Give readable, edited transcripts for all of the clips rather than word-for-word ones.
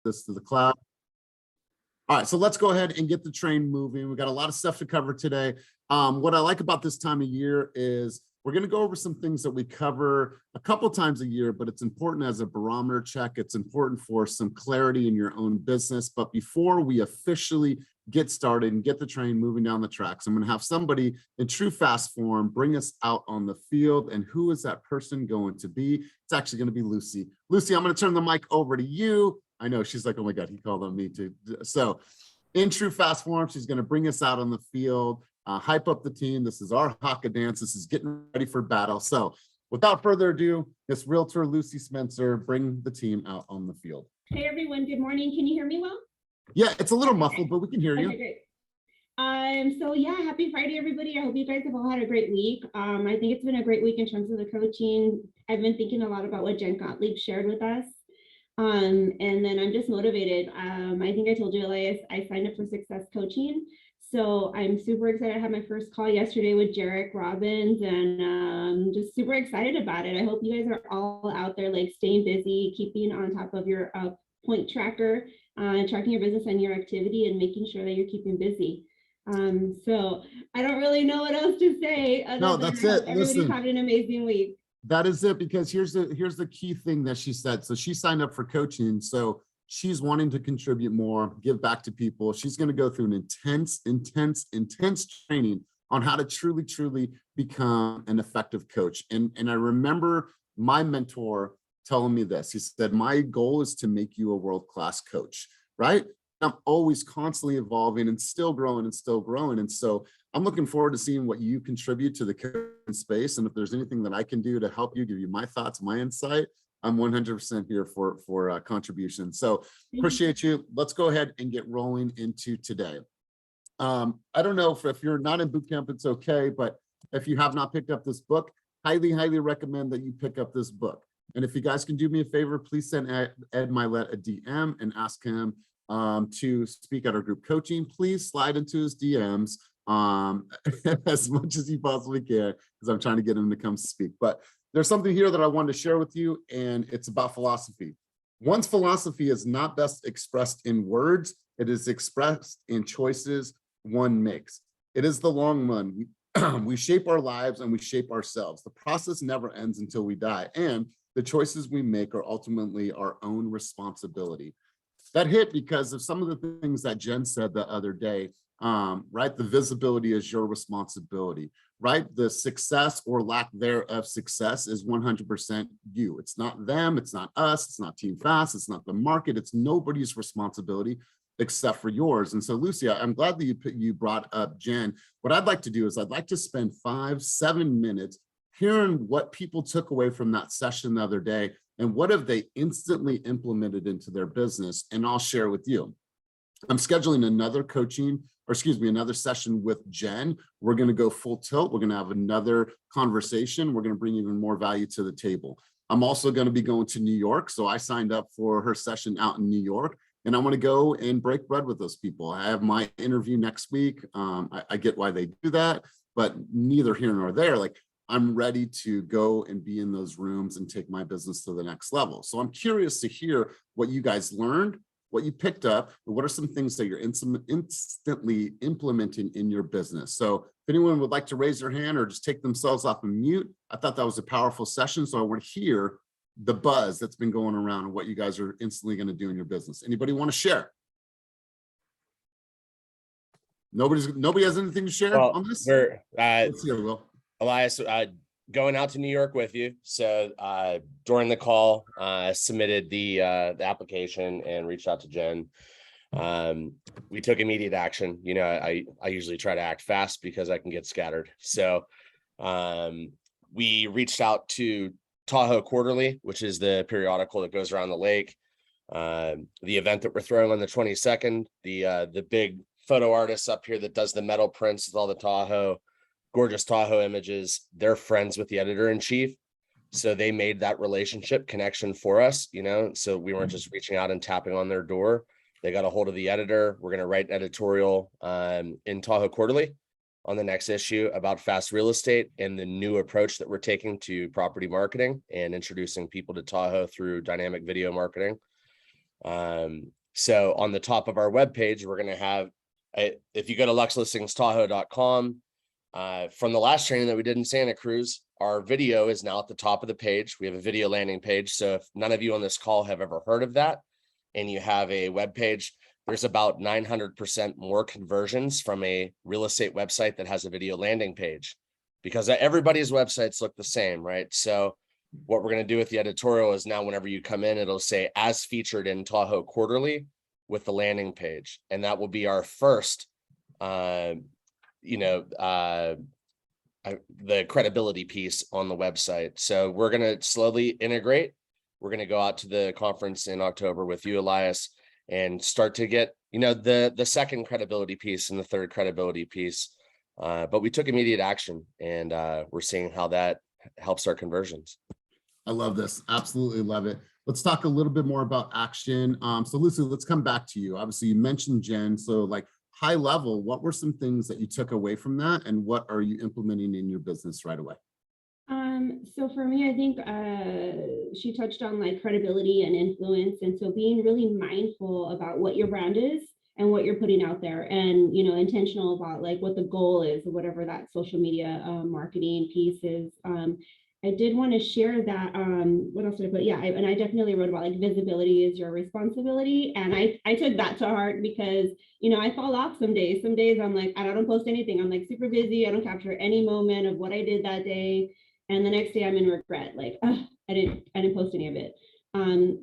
this to the cloud. All right, so let's go ahead and get the train moving. We've got a lot of stuff to cover today. What I like about this time of year is we're going to go over some things that we cover a couple times a year, but it's important as a barometer check. It's important for some clarity in your own business. But before we officially get started and get the train moving down the tracks, I'm going to have somebody in true fast form bring us out on the field. And who is that person going to be? It's actually going to be Lucy. Lucy, I'm going to turn the mic over to you. I know she's like, oh my God, he called on me too. So in true fast form, she's going to bring us out on the field, hype up the team. This is our haka dance. This is getting ready for battle. So without further ado, Miss Realtor Lucy Spencer, bring the team out on the field. Hey everyone, good morning. Can you hear me well? Yeah, it's a little muffled, but we can hear you. Okay, great. So yeah, happy Friday, everybody. I hope you guys have all had a great week. I think it's been a great week in terms of the coaching. I've been thinking a lot about what Jen Gottlieb shared with us. And then I'm just motivated. I think I told you, Elias, I signed up for Success Coaching. So I'm super excited. I had my first call yesterday with Jarek Robbins and just super excited about it. I hope you guys are all out there like staying busy, keeping on top of your point tracker, tracking your business and your activity and making sure that you're keeping busy. So I don't really know what else to say. No, that's it. Everybody's having an amazing week. That is it, because here's the key thing that she said. So she signed up for coaching. So she's wanting to contribute more, give back to people. She's going to go through an intense training on how to truly become an effective coach. And I remember my mentor telling me this. He said, my goal is to make you a world-class coach, right? I'm always constantly evolving and still growing. And so I'm looking forward to seeing what you contribute to the coaching space. And if there's anything that I can do to help you, give you my thoughts, my insight, I'm 100% here for contribution. So appreciate you. Let's go ahead and get rolling into today. I don't know if you're not in boot camp, it's okay. But if you have not picked up this book, highly recommend that you pick up this book. And if you guys can do me a favor, please send Ed Milet a DM and ask him to speak at our group coaching. Please slide into his DMs as much as you possibly can, because I'm trying to get him to come speak. But there's something here that I wanted to share with you, and it's about philosophy. One's philosophy is not best expressed in words. It is expressed in choices one makes. It is the long run. We shape our lives and we shape ourselves. The process never ends until we die. And the choices we make are ultimately our own responsibility. That hit because of some of the things that Jen said the other day, right? The visibility is your responsibility, right? The success or lack thereof success is 100% you. It's not them, it's not us, it's not Team Fast, it's not the market, it's nobody's responsibility except for yours. And so, Lucy, I'm glad that you brought up Jen. What I'd like to do is I'd like to spend 5-7 minutes hearing what people took away from that session the other day and what have they instantly implemented into their business, and I'll share with you. I'm scheduling another session with Jen. We're going to go full tilt. We're going to have another conversation. We're going to bring even more value to the table. I'm also going to be going to New York. So I signed up for her session out in New York, and I want to go and break bread with those people. I have my interview next week. I get why they do that, but neither here nor there. Like, I'm ready to go and be in those rooms and take my business to the next level. So I'm curious to hear what you guys learned, what you picked up, and what are some things that you're instantly implementing in your business. So if anyone would like to raise their hand or just take themselves off of mute, I thought that was a powerful session. So I want to hear the buzz that's been going around and what you guys are instantly going to do in your business. Anybody want to share? Nobody has anything to share on this? Let's hear, Will. Elias, going out to New York with you. So during the call, submitted the application and reached out to Jen. We took immediate action. You know, I usually try to act fast because I can get scattered. So we reached out to Tahoe Quarterly, which is the periodical that goes around the lake. The event that we're throwing on the 22nd, the big photo artist up here that does the metal prints with all the gorgeous Tahoe images, they're friends with the editor-in-chief. So they made that relationship connection for us, you know, so we weren't just reaching out and tapping on their door. They got a hold of the editor. We're going to write an editorial in Tahoe Quarterly on the next issue about fast real estate and the new approach that we're taking to property marketing and introducing people to Tahoe through dynamic video marketing. So on the top of our webpage, we're going to have, if you go to luxlistings.tahoe.com, from the last training that we did in Santa Cruz, our video is now at the top of the page. We have a video landing page. So if none of you on this call have ever heard of that, and you have a web page, there's about 900% more conversions from a real estate website that has a video landing page, because everybody's websites look the same, right? So what we're going to do with the editorial is now whenever you come in, it'll say as featured in Tahoe Quarterly with the landing page. And that will be our first, the credibility piece on the website. So we're going to slowly integrate. We're going to go out to the conference in October with you, Elias, and start to get, the second credibility piece and the third credibility piece. But we took immediate action, and we're seeing how that helps our conversions. I love this. Absolutely love it. Let's talk a little bit more about action. So Lucy, let's come back to you. Obviously you mentioned Jen. So like high level, what were some things that you took away from that, and what are you implementing in your business right away? So for me, I think she touched on like credibility and influence. And so being really mindful about what your brand is and what you're putting out there, and, intentional about like what the goal is or whatever that social media marketing piece is. I did want to share that. What else did I put? Yeah, and I definitely wrote about like visibility is your responsibility. And I took that to heart because, I fall off some days. Some days I'm like, I don't post anything. I'm like super busy. I don't capture any moment of what I did that day. And the next day I'm in regret, like, I didn't post any of it.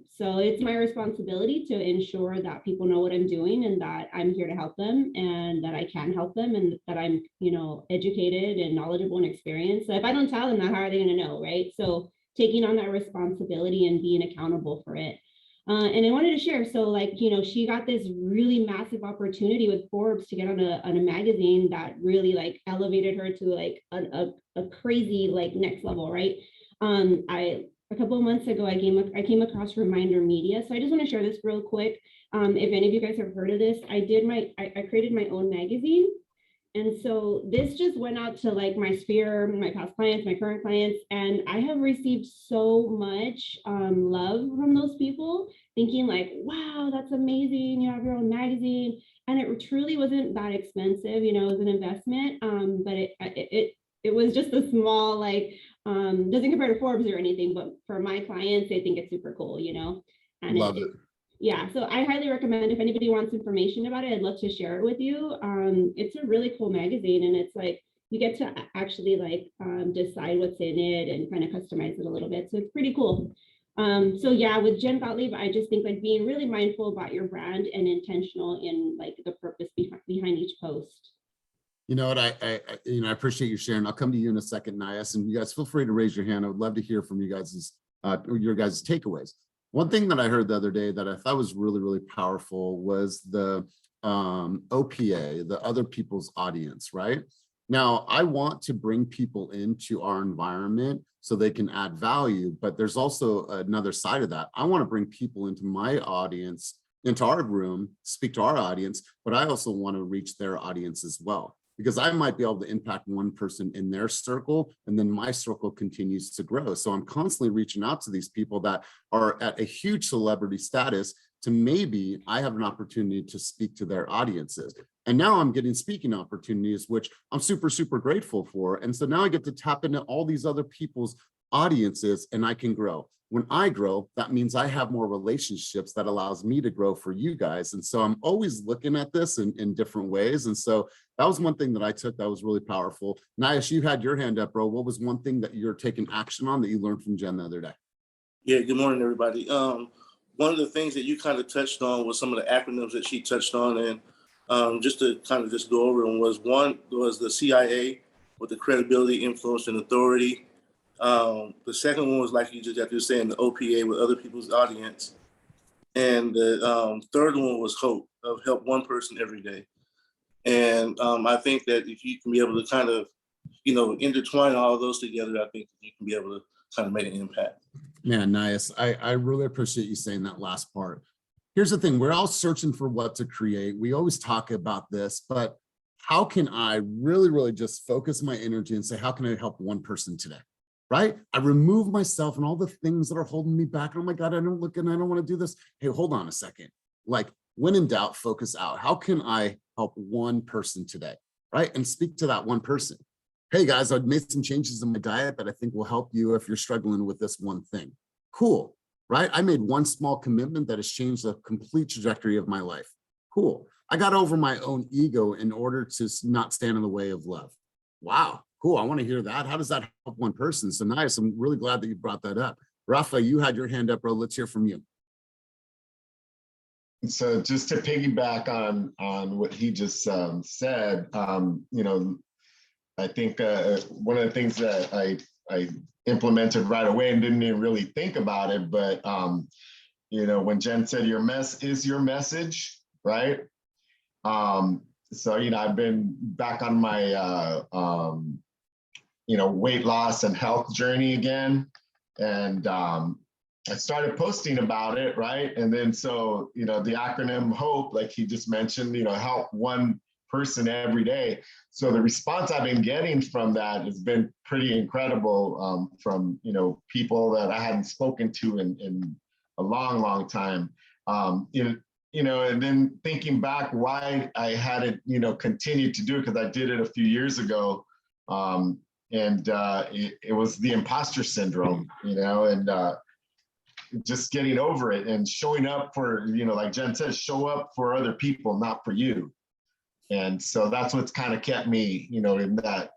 So it's my responsibility to ensure that people know what I'm doing and that I'm here to help them and that I can help them and that I'm, educated and knowledgeable and experienced. So if I don't tell them that, how are they going to know, right? So taking on that responsibility and being accountable for it. And I wanted to share, so like, she got this really massive opportunity with Forbes to get on a magazine that really like elevated her to like a crazy like next level, right? A couple of months ago, I came across Reminder Media. So I just want to share this real quick. If any of you guys have heard of this, I created my own magazine. And so this just went out to like my sphere, my past clients, my current clients, and I have received so much love from those people, thinking like, wow, that's amazing. You have your own magazine. And it truly wasn't that expensive, it was an investment. But it was just a small, like, doesn't compare to Forbes or anything, but for my clients, they think it's super cool, and Love it. Yeah, so I highly recommend, if anybody wants information about it, I'd love to share it with you. It's a really cool magazine, and it's like you get to actually like decide what's in it and kind of customize it a little bit. So it's pretty cool. So yeah, with Jen Gottlieb, I just think like being really mindful about your brand and intentional in like the purpose behind each post. You know what, I appreciate you sharing. I'll come to you in a second, Nias, and you guys feel free to raise your hand. I would love to hear from you guys' your guys' takeaways. One thing that I heard the other day that I thought was really, really powerful was the OPA, the other people's audience, right? Now, I want to bring people into our environment so they can add value, but there's also another side of that. I want to bring people into my audience, into our room, speak to our audience, but I also want to reach their audience as well, because I might be able to impact one person in their circle, and then my circle continues to grow. So I'm constantly reaching out to these people that are at a huge celebrity status to maybe I have an opportunity to speak to their audiences. And now I'm getting speaking opportunities, which I'm super, super grateful for. And so now I get to tap into all these other people's audiences and I can grow. When I grow, that means I have more relationships that allows me to grow for you guys. And so I'm always looking at this in different ways. And so that was one thing that I took that was really powerful. Nias, you had your hand up, bro. What was one thing that you're taking action on that you learned from Jen the other day? Yeah, good morning, everybody. One of the things that you kind of touched on was some of the acronyms that she touched on. And just to kind of just go over them, one was the CIA with the credibility, influence, and authority. The second one was, like you just got to saying, the OPA with other people's audience. And the third one was hope, of help one person every day. And I think that if you can be able to kind of, intertwine all of those together, I think you can be able to kind of make an impact. Man, Nias, I really appreciate you saying that last part. Here's the thing, we're all searching for what to create. We always talk about this, but how can I really, really just focus my energy and say, how can I help one person today? right? I remove myself and all the things that are holding me back. Oh my God, I don't look and I don't want to do this. Hey, hold on a second. Like, when in doubt, focus out. How can I help one person today, right? And speak to that one person. Hey guys, I've made some changes in my diet that I think will help you if you're struggling with this one thing. Cool, right? I made one small commitment that has changed the complete trajectory of my life. Cool. I got over my own ego in order to not stand in the way of love. Wow, cool. I want to hear that. How does that help one person? So nice. I'm really glad that you brought that up. Rafa, you had your hand up, bro. Let's hear from you. So just to piggyback on what he just said, you know, I think one of the things that I implemented right away and didn't even really think about it, but you know, when Jen said your mess is your message, right? So you know, I've been back on my you know, weight loss and health journey again, and I started posting about it, right? And then so, you know, the acronym HOPE, like he just mentioned, you know, help one person every day. So the response I've been getting from that has been pretty incredible, from, you know, people that I hadn't spoken to in a long, long time. You know, and then thinking back why I hadn't, you know, continued to do it, because I did it a few years ago. It was the imposter syndrome, you know, and just getting over it and showing up for, you know, like Jen says, show up for other people, not for you. And so that's what's kind of kept me, you know, in that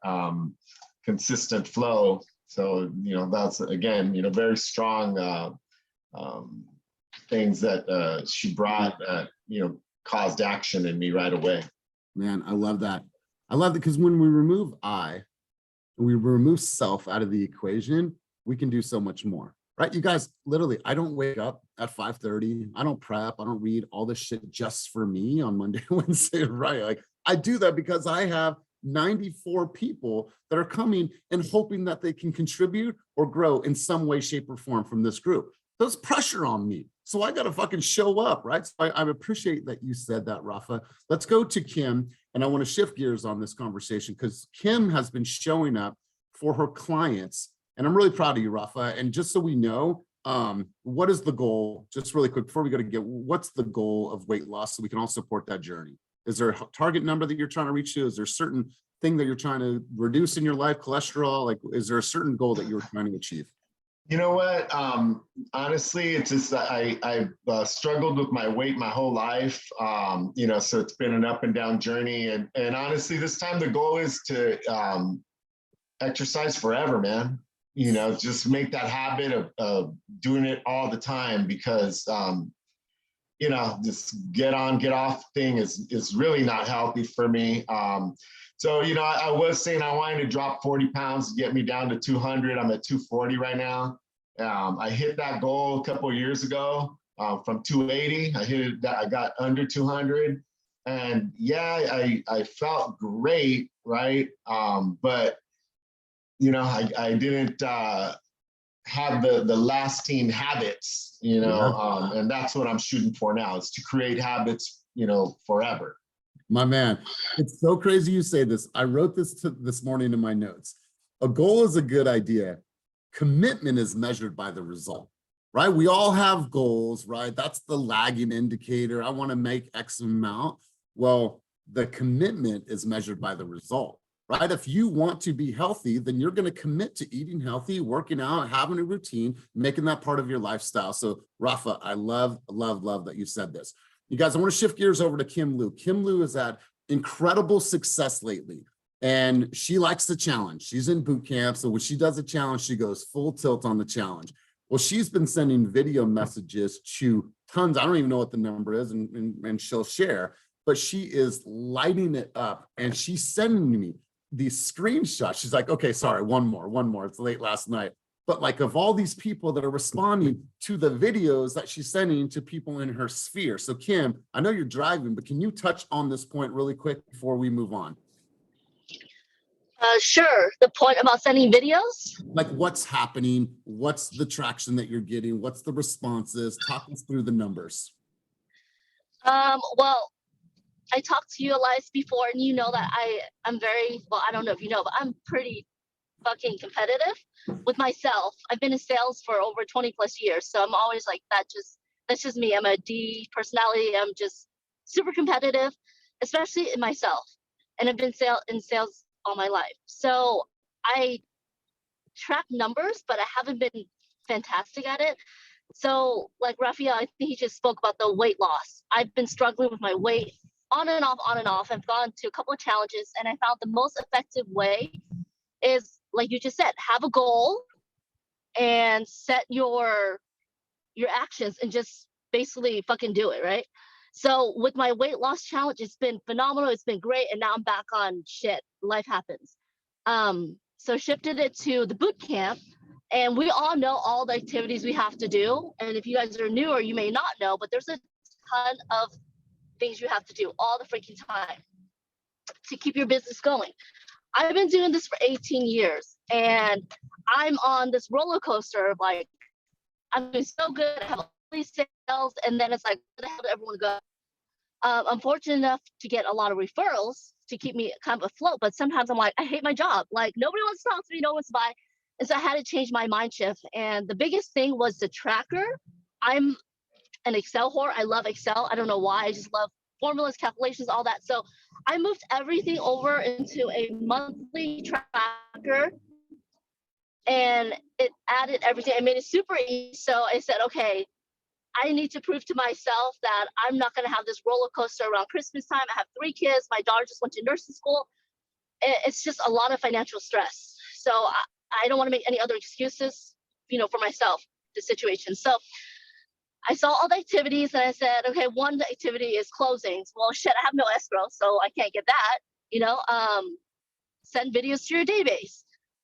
consistent flow. So, you know, that's, again, you know, very strong things that she brought that, you know, caused action in me right away. Man, I love that. I love it because when we remove I, and we remove self out of the equation, we can do so much more. Right, you guys, literally, I don't wake up at 5:30. I don't prep. I don't read all this shit just for me on Monday, Wednesday, right? Like, I do that because I have 94 people that are coming and hoping that they can contribute or grow in some way, shape, or form from this group. There's pressure on me. So I got to fucking show up, right? So I appreciate that you said that, Rafa. Let's go to Kim. And I want to shift gears on this conversation because Kim has been showing up for her clients. And I'm really proud of you, Rafa. And just so we know, what is the goal? Just really quick, before we go to get, what's the goal of weight loss so we can all support that journey? Is there a target number that you're trying to reach to? Is there a certain thing that you're trying to reduce in your life, cholesterol? Like, is there a certain goal that you're trying to achieve? You know what? Honestly, it's just that I've struggled with my weight my whole life. You know, so it's been an up and down journey. And honestly, this time the goal is to exercise forever, man. You know, just make that habit of doing it all the time, because you know, this get on, get off thing is really not healthy for me. So, you know, I was saying I wanted to drop 40 pounds to get me down to 200. I'm at 240 right now. I hit that goal a couple of years ago from 280. I hit it, I got under 200. And yeah, I felt great, right? But, you know, I didn't have the lasting habits, you know, and that's what I'm shooting for now, is to create habits, you know, forever. My man, it's so crazy you say this. I wrote this this morning in my notes. A goal is a good idea. Commitment is measured by the result, right? We all have goals, right? That's the lagging indicator. I want to make X amount. Well, the commitment is measured by the result, right? If you want to be healthy, then you're going to commit to eating healthy, working out, having a routine, making that part of your lifestyle. So Rafa, I love that you said this. You guys, I want to shift gears over to Kim Liu. Kim Liu has had incredible success lately, and she likes the challenge. She's in boot camp, so when she does a challenge, she goes full tilt on the challenge. Well, she's been sending video messages to tons. I don't even know what the number is, and she'll share, but she is lighting it up, and she's sending me these screenshots. She's like, okay, sorry, one more. It's late last night. But like, of all these people that are responding to the videos that she's sending to people in her sphere. So Kim, I know you're driving, but can you touch on this point really quick before we move on? Sure. The point about sending videos? Like, what's happening? What's the traction that you're getting? What's the responses? Talk us through the numbers. Well, I talked to you, Elias, before, and you know that I'm very, well, I don't know if you know, but I'm pretty fucking competitive with myself. I've been in sales for over 20 plus years. So I'm always like, that's just me. I'm a D personality. I'm just super competitive, especially in myself. And I've been in sales all my life. So I track numbers, but I haven't been fantastic at it. So like Rafael, I think he just spoke about the weight loss. I've been struggling with my weight on and off, on and off. I've gone to a couple of challenges and I found the most effective way is, like you just said, have a goal and set your actions and just basically fucking do it, right? So with my weight loss challenge, it's been phenomenal. It's been great. And now I'm back on shit. Life happens. So shifted it to the boot camp. And we all know all the activities we have to do. And if you guys are newer, you may not know, but there's a ton of things you have to do all the freaking time to keep your business going. I've been doing this for 18 years and I'm on this roller coaster of like, I'm doing so good. I have all these sales. And then it's like, where the hell did everyone go? I'm fortunate enough to get a lot of referrals to keep me kind of afloat. But sometimes I'm like, I hate my job. Like nobody wants to talk to me. No one's to buy. And so I had to change my mind shift. And the biggest thing was the tracker. I'm an Excel whore. I love Excel. I don't know why. I just love formulas, calculations, all that. So I moved everything over into a monthly tracker and it added everything. I made it super easy. So I said, okay, I need to prove to myself that I'm not going to have this roller coaster around Christmas time. I have 3 kids. My daughter just went to nursing school. It's just a lot of financial stress. So I don't want to make any other excuses, for myself, the situation. So I saw all the activities and I said, okay, one activity is closings. Well, shit, I have no escrow, so I can't get that, send videos to your database.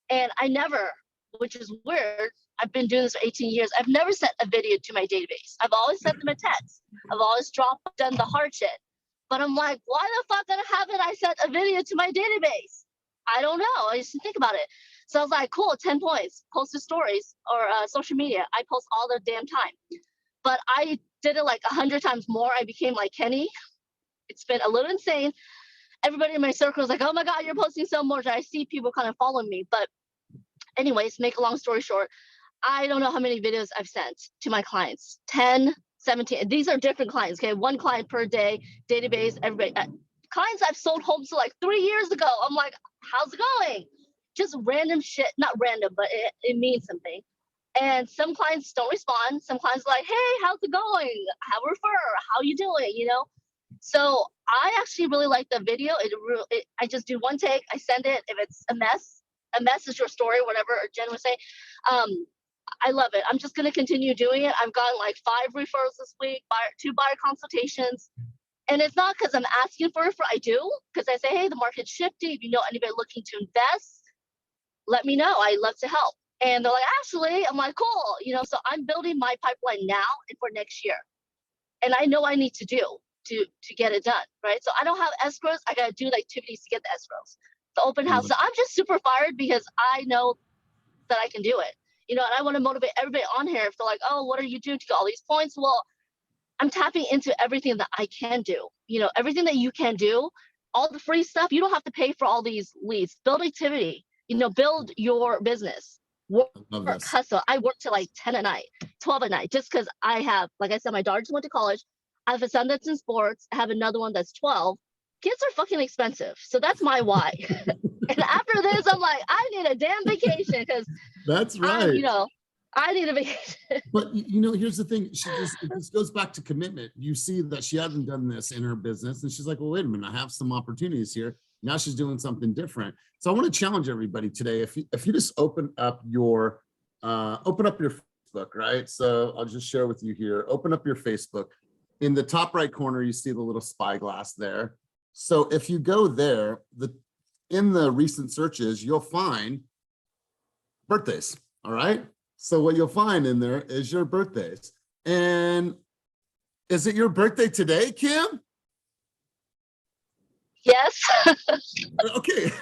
And I never, which is weird, I've been doing this for 18 years. I've never sent a video to my database. I've always sent them a text. I've always done the hard shit. But I'm like, why the fuck haven't I sent a video to my database? I don't know. I used to think about it. So I was like, cool, 10 points, post to stories or social media. I post all the damn time. But I did it like 100 times more. I became like Kenny. It's been a little insane. Everybody in my circle is like, oh my God, you're posting so much. I see people kind of following me. But anyways, make a long story short, I don't know how many videos I've sent to my clients, 10, 17. These are different clients, okay? 1 client per day, database, everybody. Clients I've sold homes to like 3 years ago. I'm like, how's it going? Just random shit, not random, but it means something. And some clients don't respond. Some clients are like, hey, how's it going? Have a refer, how you doing, So I actually really like the video. I just do 1 take, I send it. If it's a mess is your story, whatever Jen would say. I love it. I'm just going to continue doing it. I've gotten like 5 referrals this week, 2 buyer consultations. And it's not because I'm asking for it, I do, because I say, hey, the market's shifting. If you know anybody looking to invest, let me know. I'd love to help. And they're like, actually, I'm like, cool. So I'm building my pipeline now and for next year. And I know I need to do to get it done, right? So I don't have escrows. I got to do the activities to get the escrows, the open house. So I'm just super fired because I know that I can do it. And I want to motivate everybody on here. If they're like, oh, what are you doing to get all these points? Well, I'm tapping into everything that I can do. Everything that you can do, all the free stuff, you don't have to pay for all these leads. Build activity, build your business. Work, hustle. I work till like 10 at night, 12 at night, just because I have, like I said, my daughter just went to college. I have a son that's in sports. I have another one that's 12. Kids are fucking expensive. So that's my why. And after this, I'm like, I need a damn vacation because that's right. I need a vacation. But here's the thing. This goes back to commitment. You see that she hasn't done this in her business, and she's like, well, wait a minute, I have some opportunities here. Now she's doing something different. So I want to challenge everybody today. If you just open up your Facebook, right? So I'll just share with you here. Open up your Facebook. In the top right corner, you see the little spyglass there. So if you go there, in the recent searches, you'll find birthdays. All right. So what you'll find in there is your birthdays. And is it your birthday today, Kim? Yes. Okay.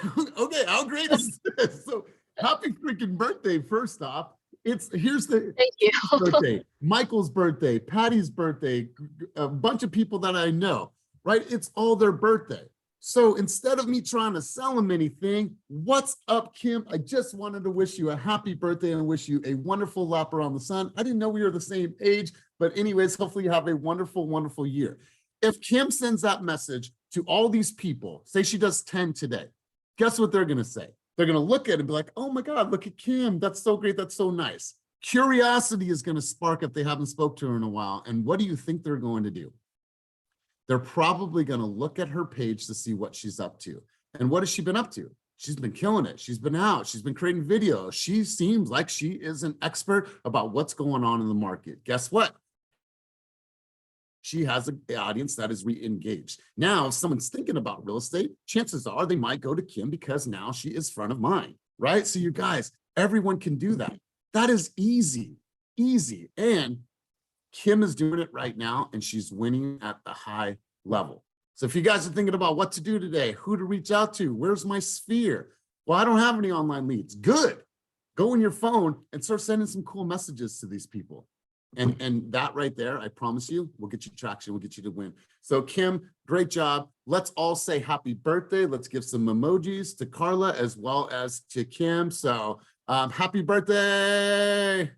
How great is this? So happy freaking birthday, first off. Here's the Thank you. birthday, Michael's birthday, Patty's birthday, a bunch of people that I know, right? It's all their birthday. So instead of me trying to sell him anything, what's up, Kim? I just wanted to wish you a happy birthday and wish you a wonderful lap around the sun. I didn't know we were the same age, but anyways, hopefully you have a wonderful, wonderful year. If Kim sends that message to all these people, say she does 10 today, guess what they're going to say? They're going to look at it and be like, oh my God, look at Kim. That's so great. That's so nice. Curiosity is going to spark if they haven't spoke to her in a while. And what do you think they're going to do? They're probably going to look at her page to see what she's up to. And what has she been up to? She's been killing it. She's been out. She's been creating videos. She seems like she is an expert about what's going on in the market. Guess what? She has an audience that is re-engaged. Now, if someone's thinking about real estate, chances are they might go to Kim because now she is front of mind, right? So you guys, everyone can do that. That is easy, easy. And Kim is doing it right now, and she's winning at the high level. So if you guys are thinking about what to do today, who to reach out to, where's my sphere? Well, I don't have any online leads. Good. Go in your phone and start sending some cool messages to these people. And that right there, I promise you, will get you traction, will get you to win. So Kim, great job. Let's all say happy birthday. Let's give some emojis to Carla as well as to Kim. So happy birthday.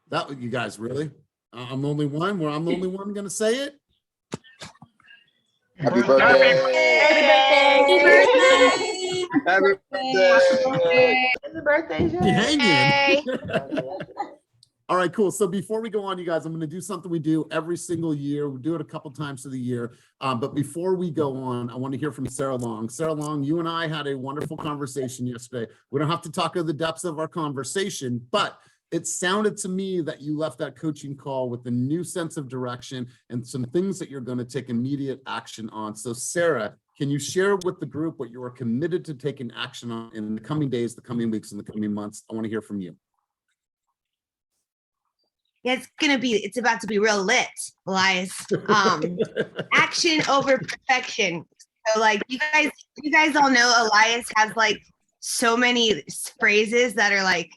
That, you guys, really? I'm the only one where I'm the only one going to say it? Happy birthday. Happy birthday. Happy birthday. Happy birthday. You hanging. All right, cool. So before we go on, you guys, I'm going to do something we do every single year. We do it a couple times through the year. But before we go on, I want to hear from Sarah Long. Sarah Long, you and I had a wonderful conversation yesterday. We don't have to talk of the depths of our conversation, but it sounded to me that you left that coaching call with a new sense of direction and some things that you're going to take immediate action on. So Sarah, can you share with the group what you are committed to taking action on in the coming days, the coming weeks, and the coming months? I want to hear from you. Yeah, it's about to be real lit, Elias. Action over perfection. So like you guys all know Elias has like so many phrases that are like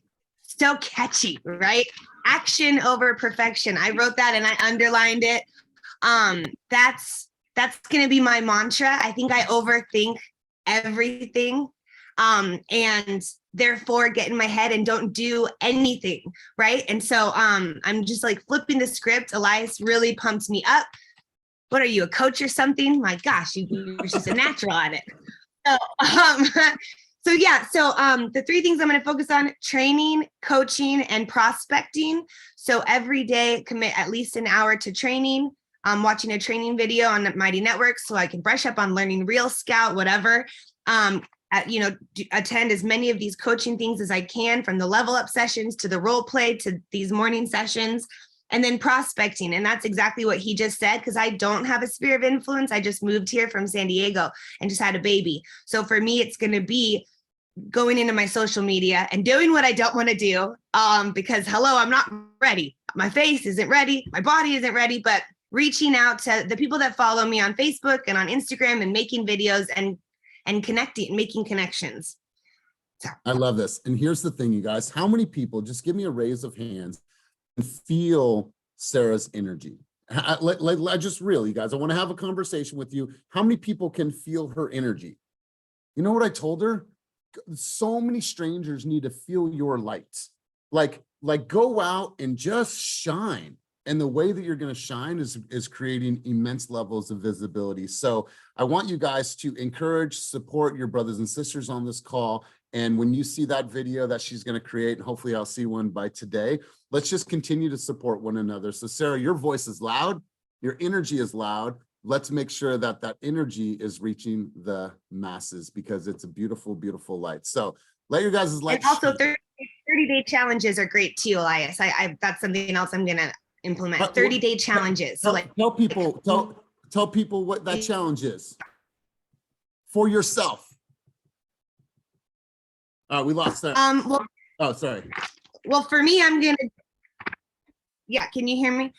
so catchy, right? Action over perfection. I wrote that and I underlined it. That's gonna be my mantra. I think I overthink everything. And therefore get in my head and don't do anything, right? And so I'm just like flipping the script. Elias really pumped me up. What are you, a coach or something? My gosh, you're just a natural at it. So the three things I'm going to focus on: training, coaching, and prospecting. So every day commit at least an hour to training. I'm watching a training video on Mighty Networks so I can brush up on learning Real Scout, whatever. Attend as many of these coaching things as I can, from the level up sessions to the role play to these morning sessions, and then prospecting. And that's exactly what he just said, because I don't have a sphere of influence. I just moved here from San Diego and just had a baby. So for me, it's going to be going into my social media and doing what I don't want to do, because hello, I'm not ready. My face isn't ready. My body isn't ready, but reaching out to the people that follow me on Facebook and on Instagram and making videos and connecting, making connections. So. I love this. And here's the thing, you guys, how many people, just give me a raise of hands, and feel Sarah's energy? I just really, you guys, I want to have a conversation with you. How many people can feel her energy? You know what I told her? So many strangers need to feel your light. Like go out and just shine. And the way that you're going to shine is creating immense levels of visibility. So I want you guys to encourage, support your brothers and sisters on this call. And when you see that video that she's going to create, and hopefully I'll see one by today, let's just continue to support one another. So Sarah, your voice is loud. Your energy is loud. Let's make sure that that energy is reaching the masses, because it's a beautiful, beautiful light. So let your guys' light. And also 30-day challenges are great too, Elias. That's something else I'm going to implement. 30-day challenges. So tell people what that challenge is for yourself. We lost that. Oh, sorry. Well, for me, can you hear me?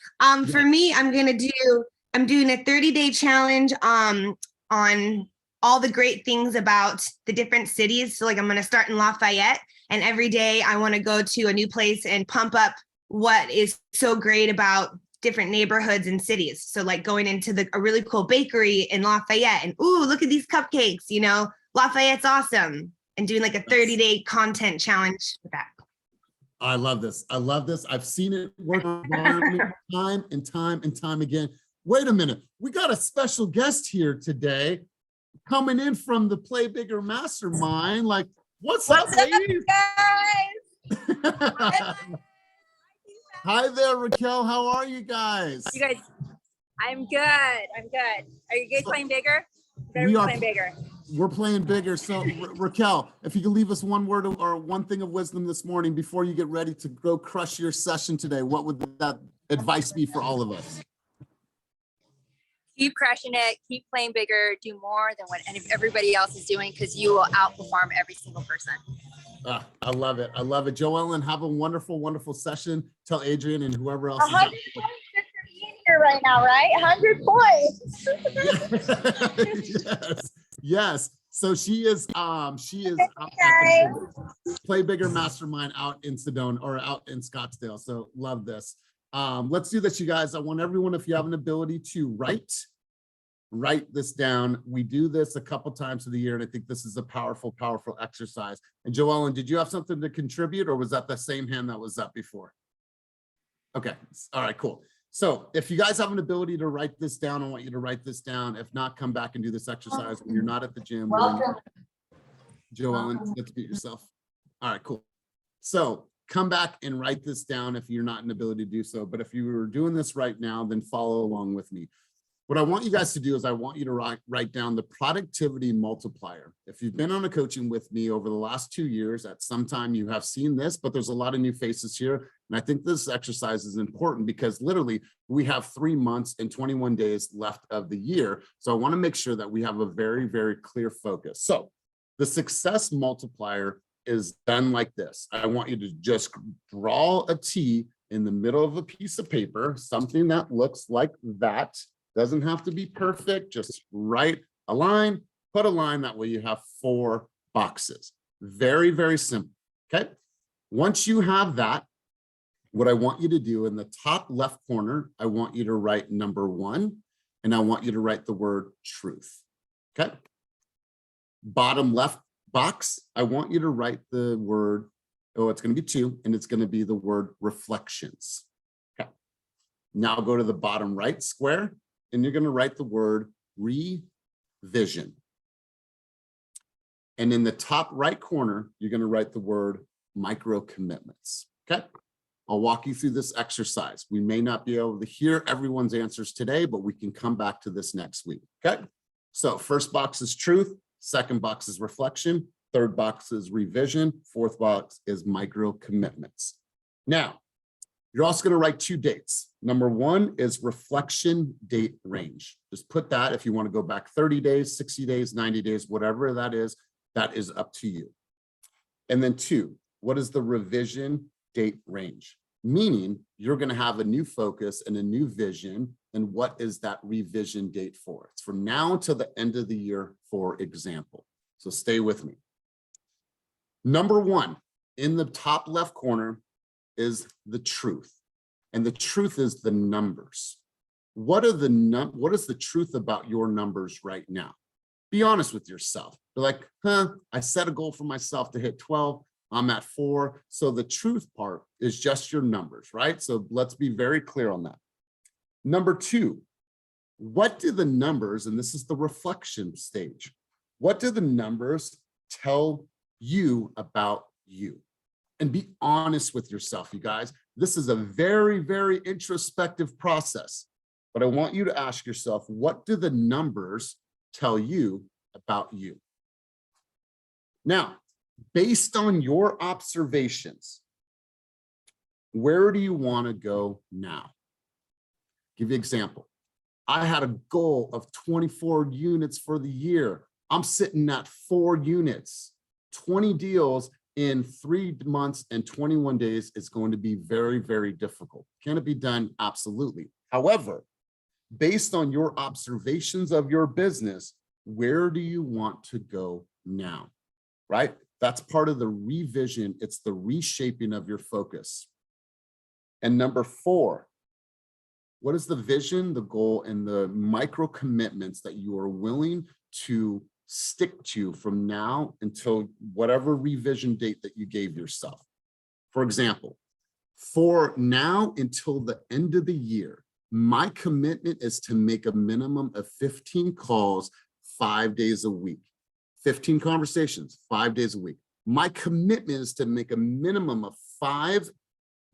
For me, I'm doing a 30-day challenge on all the great things about the different cities. So like I'm going to start in Lafayette, and every day I want to go to a new place and pump up what is so great about different neighborhoods and cities. So like going into a really cool bakery in Lafayette and, ooh, look at these cupcakes, you know, Lafayette's awesome. And doing like a 30-day content challenge with that. I love this. I love this. I've seen it work time and time and time again. Wait a minute. We got a special guest here today coming in from the Play Bigger Mastermind. Like, what's up, ladies? guys? Hi there, Raquel. How are you guys? You guys, I'm good. I'm good. Are you guys playing bigger? Better We be are- playing bigger. We're playing bigger. So Raquel, if you could leave us one word or one thing of wisdom this morning before you get ready to go crush your session today, what would that advice be for all of us? Keep crushing it. Keep playing bigger. Do more than what everybody else is doing, because you will outperform every single person. I love it. I love it. Joellen, have a wonderful, wonderful session. Tell Adrian and whoever else is 100 out points just for being here right now, right? 100 points. Yes. Yes. So she is out at the Play Bigger Mastermind out in Sedona or out in Scottsdale. So love this. Let's do this, you guys. I want everyone, if you have an ability to write this down. We do this a couple times of the year, and I think this is a powerful, powerful exercise. And Joellen, did you have something to contribute, or was that the same hand that was up before? Okay. All right, cool. So if you guys have an ability to write this down, I want you to write this down. If not, come back and do this exercise when you're not at the gym. Joellen, let's beat yourself. All right, cool. So come back and write this down if you're not in ability to do so. But if you were doing this right now, then follow along with me. What I want you guys to do is I want you to write down the productivity multiplier. If you've been on a coaching with me over the last 2 years, at some time you have seen this, but there's a lot of new faces here. And I think this exercise is important because literally we have 3 months and 21 days left of the year. So I want to make sure that we have a very, very clear focus. So the success multiplier is done like this. I want you to just draw a T in the middle of a piece of paper, something that looks like that. Doesn't have to be perfect, just write a line, put a line, that way you have 4 boxes. Very, very simple, okay? Once you have that, what I want you to do in the top left corner, I want you to write number 1, and I want you to write the word truth, okay? Bottom left box, I want you to write the word, it's gonna be 2, and it's gonna be the word reflections, okay? Now go to the bottom right square, and you're going to write the word revision. And in the top right corner, you're going to write the word micro commitments. Okay. I'll walk you through this exercise. We may not be able to hear everyone's answers today, but we can come back to this next week. Okay. So first box is truth. Second box is reflection. Third box is revision. Fourth box is micro commitments. Now, you're also going to write 2 dates. Number 1 is reflection date range. Just put that if you want to go back 30 days, 60 days, 90 days, whatever that is up to you. And then 2, what is the revision date range? Meaning you're going to have a new focus and a new vision. And what is that revision date for? It's from now until the end of the year, for example. So stay with me. Number 1, in the top left corner, is the truth. And the truth is the numbers. What is the truth about your numbers right now? Be honest with yourself. Be like, I set a goal for myself to hit 12. I'm at 4. So the truth part is just your numbers, right? So let's be very clear on that. Number 2, what do the numbers, and this is the reflection stage, what do the numbers tell you about you? And be honest with yourself, you guys. This is a very, very introspective process. But I want you to ask yourself, what do the numbers tell you about you? Now, based on your observations, where do you want to go now? Give you an example. I had a goal of 24 units for the year. I'm sitting at 4 units, 20 deals in 3 months and 21 days is going to be very, very difficult. Can it be done? Absolutely. However, based on your observations of your business, where do you want to go now? Right? That's part of the revision. It's the reshaping of your focus. And number 4, What is the vision, the goal, and the micro commitments that you are willing to stick to from now until whatever revision date that you gave yourself? For example, for now until the end of the year, my commitment is to make a minimum of 15 calls 5 days a week, 15 conversations 5 days a week. My commitment is to make a minimum of 5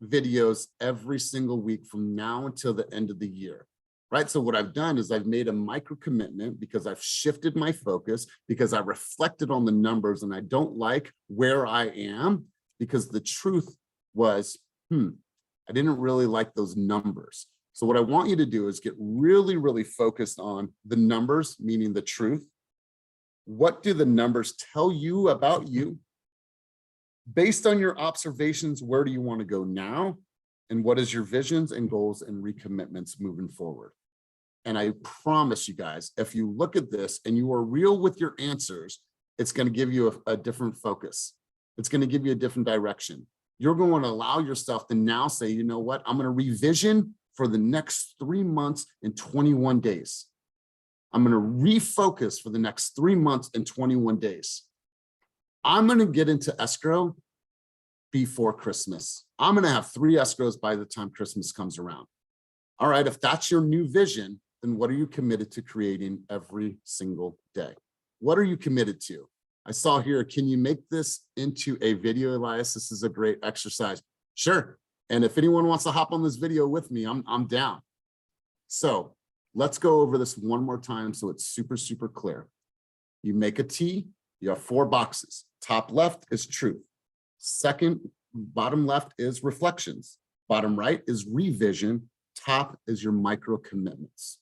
videos every single week from now until the end of the year, right? So what I've done is I've made a micro commitment because I've shifted my focus, because I reflected on the numbers and I don't like where I am, because the truth was, I didn't really like those numbers. So what I want you to do is get really, really focused on the numbers, meaning the truth. What do the numbers tell you about you? Based on your observations, where do you want to go now? And what is your visions and goals and recommitments moving forward? And I promise you guys, if you look at this and you are real with your answers, it's going to give you a different focus. It's going to give you a different direction. You're going to allow yourself to now say, you know what, I'm going to revision for the next 3 months and 21 days. I'm going to refocus for the next 3 months and 21 days. I'm going to get into escrow before Christmas. I'm going to have 3 escrows by the time Christmas comes around. All right, if that's your new vision, then what are you committed to creating every single day? What are you committed to? I saw here, can you make this into a video, Elias? This is a great exercise. Sure. And if anyone wants to hop on this video with me, I'm down. So let's go over this one more time so it's super, super clear. You make a T, you have 4 boxes. Top left is truth. Second, bottom left is reflections. Bottom right is revision. Top is your micro commitments.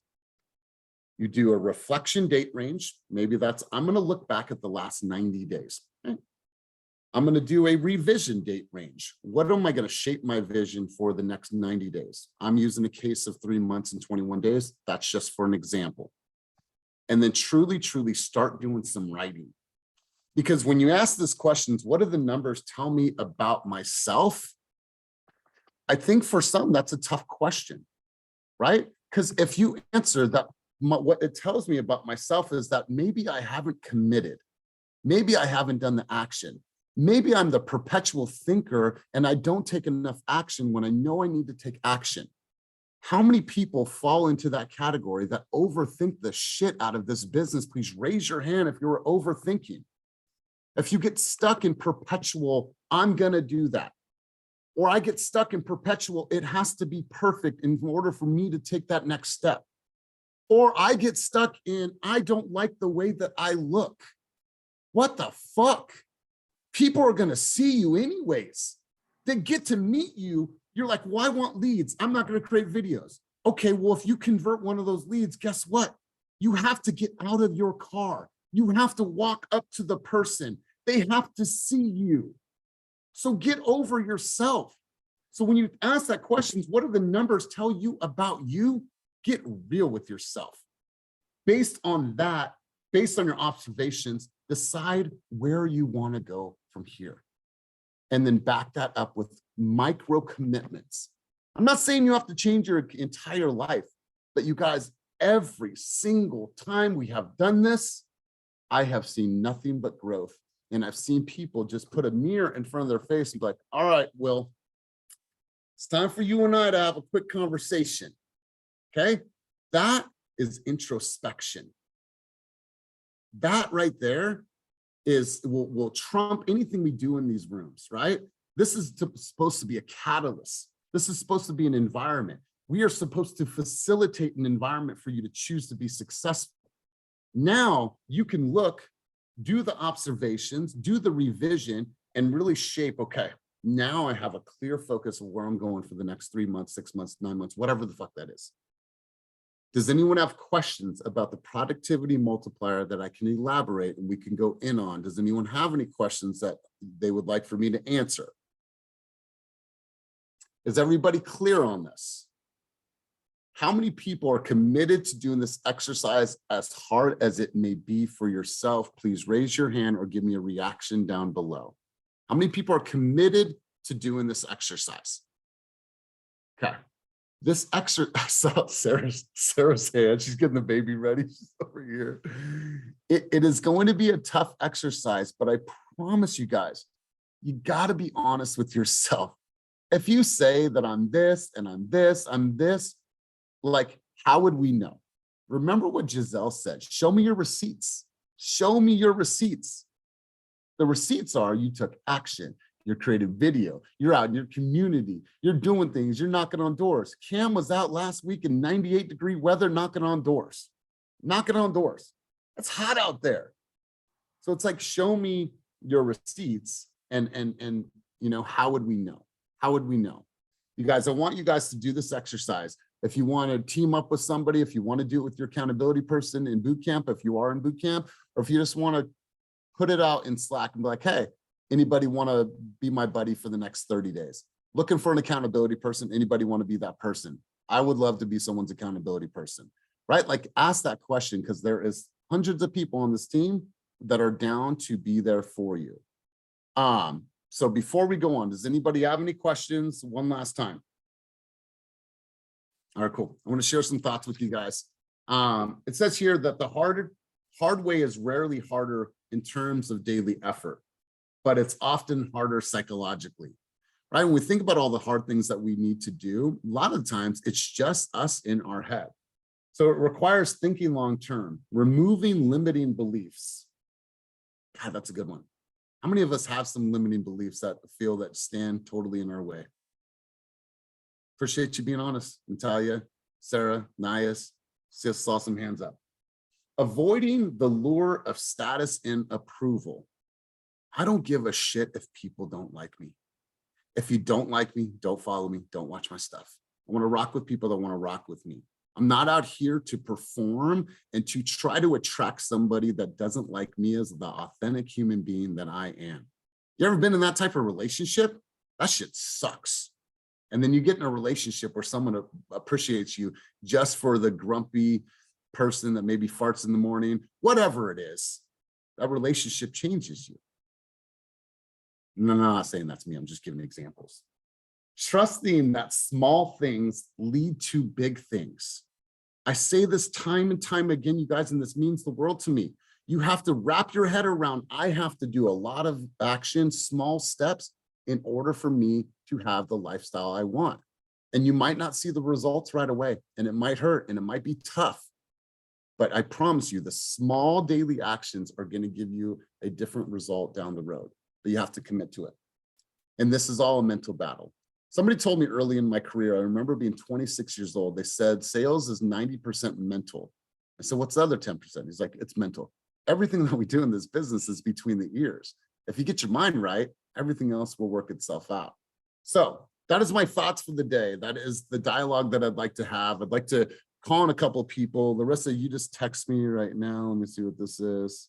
You do a reflection date range. Maybe that's, I'm going to look back at the last 90 days. Okay. I'm going to do a revision date range. What am I going to shape my vision for the next 90 days? I'm using a case of 3 months and 21 days. That's just for an example. And then truly, truly start doing some writing. Because when you ask these questions, what do the numbers tell me about myself? I think for some, that's a tough question, right? Because if you answer that, what it tells me about myself is that maybe I haven't committed. Maybe I haven't done the action. Maybe I'm the perpetual thinker and I don't take enough action when I know I need to take action. How many people fall into that category that overthink the shit out of this business? Please raise your hand if you're overthinking. If you get stuck in perpetual, I'm gonna do that. Or I get stuck in perpetual, it has to be perfect in order for me to take that next step. Or I get stuck in, I don't like the way that I look. What the fuck? People are gonna see you anyways. They get to meet you. You're like, well, I want leads. I'm not gonna create videos. Okay, well, if you convert one of those leads, guess what? You have to get out of your car. You have to walk up to the person. They have to see you. So get over yourself. So when you ask that question, what do the numbers tell you about you? Get real with yourself. Based on that, based on your observations, decide where you want to go from here. And then back that up with micro commitments. I'm not saying you have to change your entire life, but you guys, every single time we have done this, I have seen nothing but growth. And I've seen people just put a mirror in front of their face and be like, all right, Will, it's time for you and I to have a quick conversation. Okay? That is introspection. That right there will trump anything we do in these rooms, right? This is supposed to be a catalyst. This is supposed to be an environment. We are supposed to facilitate an environment for you to choose to be successful. Now you can look, do the observations, do the revision, and really shape, okay, now I have a clear focus of where I'm going for the next 3 months, 6 months, 9 months, whatever the fuck that is. Does anyone have questions about the productivity multiplier that I can elaborate and we can go in on? Does anyone have any questions that they would like for me to answer? Is everybody clear on this? How many people are committed to doing this exercise as hard as it may be for yourself? Please raise your hand or give me a reaction down below. How many people are committed to doing this exercise? Okay, this exercise, Sarah's hand, she's getting the baby ready. She's over here. It is going to be a tough exercise, but I promise you guys, you got to be honest with yourself. If you say that I'm this and I'm this, like, how would we know? Remember what Giselle said, show me your receipts. Show me your receipts. The receipts are you took action. You're creating video, you're out in your community, you're doing things, you're knocking on doors. Cam was out last week in 98-degree weather, knocking on doors. It's hot out there. So it's like, show me your receipts and you know, how would we know? How would we know? You guys, I want you guys to do this exercise. If you want to team up with somebody, if you want to do it with your accountability person in boot camp, if you are in boot camp, or if you just want to put it out in Slack and be like, hey, anybody want to be my buddy for the next 30 days? Looking for an accountability person. Anybody want to be that person? I would love to be someone's accountability person, right? Like, ask that question, because there is hundreds of people on this team that are down to be there for you. So before we go on, does anybody have any questions one last time? All right, cool. I want to share some thoughts with you guys. It says here that the hard way is rarely harder in terms of daily effort, but it's often harder psychologically, right? When we think about all the hard things that we need to do, a lot of times it's just us in our head. So it requires thinking long-term, removing limiting beliefs. God, that's a good one. How many of us have some limiting beliefs that feel that stand totally in our way? Appreciate you being honest, Natalia, Sarah, Nias, just saw some hands up. Avoiding the lure of status and approval. I don't give a shit if people don't like me. If you don't like me, don't follow me, don't watch my stuff. I want to rock with people that want to rock with me. I'm not out here to perform and to try to attract somebody that doesn't like me as the authentic human being that I am. You ever been in that type of relationship? That shit sucks. And then you get in a relationship where someone appreciates you just for the grumpy person that maybe farts in the morning, whatever it is, that relationship changes you. No, I'm not saying that's me. I'm just giving examples. Trusting that small things lead to big things. I say this time and time again, you guys, and this means the world to me. You have to wrap your head around, I have to do a lot of action, small steps in order for me to have the lifestyle I want. And you might not see the results right away, and it might hurt and it might be tough. But I promise you, the small daily actions are going to give you a different result down the road, but you have to commit to it. And this is all a mental battle. Somebody told me early in my career, I remember being 26 years old, they said, sales is 90% mental. I said, what's the other 10%? He's like, it's mental. Everything that we do in this business is between the ears. If you get your mind right, everything else will work itself out. So that is my thoughts for the day. That is the dialogue that I'd like to have. I'd like to call on a couple of people. Larissa, you just text me right now. Let me see what this is.